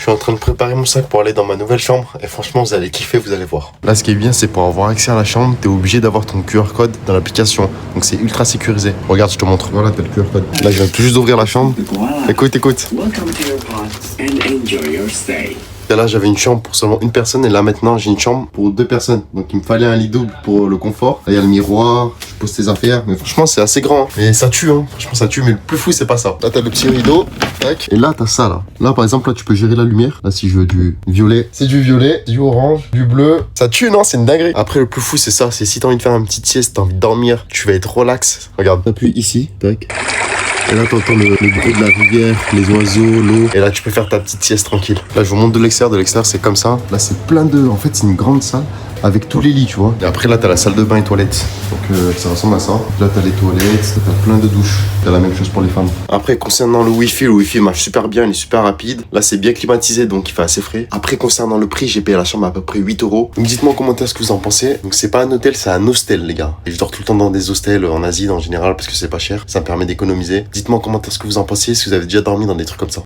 suis en train de préparer mon sac pour aller dans ma nouvelle chambre. Et franchement, vous allez kiffer, vous allez voir. Là, ce qui est bien, c'est pour avoir accès à la chambre, t'es obligé d'avoir ton QR code dans l'application. Donc c'est ultra sécurisé. Regarde, je te montre. Voilà, t'as le QR code. Là, je viens tout juste d'ouvrir la chambre. Écoute. Welcome to your pod and enjoy your stay. Et là, j'avais une chambre pour seulement une personne. Et là, maintenant, j'ai une chambre pour 2 personnes. Donc, il me fallait un lit double pour le confort. Là, il y a le miroir. Je pose tes affaires. Mais franchement, c'est assez grand. Mais ça tue, hein. Franchement, ça tue. Mais le plus fou, c'est pas ça. Là, t'as le petit rideau. Tac. Et là, t'as ça, là. Là, par exemple, là, tu peux gérer la lumière. Là, si je veux du violet, c'est du violet, du orange, du bleu. Ça tue, non? C'est une dinguerie. Après, le plus fou, c'est ça. C'est si t'as envie de faire une petite sieste, t'as envie de dormir, tu vas être relax. Regarde. T'appuies ici. Tac. Et là, t'entends le bruit de la rivière, les oiseaux, l'eau. Et là, tu peux faire ta petite sieste tranquille. Là, je vous montre de l'extérieur. De l'extérieur, c'est comme ça. Là, c'est plein de... En fait, c'est une grande salle avec tous les lits, tu vois. Et après, là, t'as la salle de bain et toilettes. Donc, ça ressemble à ça. Là, t'as les toilettes. T'as plein de douches. T'as la même chose pour les femmes. Après, concernant le Wi-Fi marche super bien. Il est super rapide. Là, c'est bien climatisé, donc il fait assez frais. Après, concernant le prix, j'ai payé la chambre à peu près 8 €. Donc, dites-moi en commentaire ce que vous en pensez. Donc, c'est pas un hôtel, c'est un hostel, les gars. Et je dors tout le temps dans des hostels en Asie, en général, parce que c'est pas cher. Ça me permet d'économiser. Dites-moi en commentaire ce que vous en pensez, si vous avez déjà dormi dans des trucs comme ça.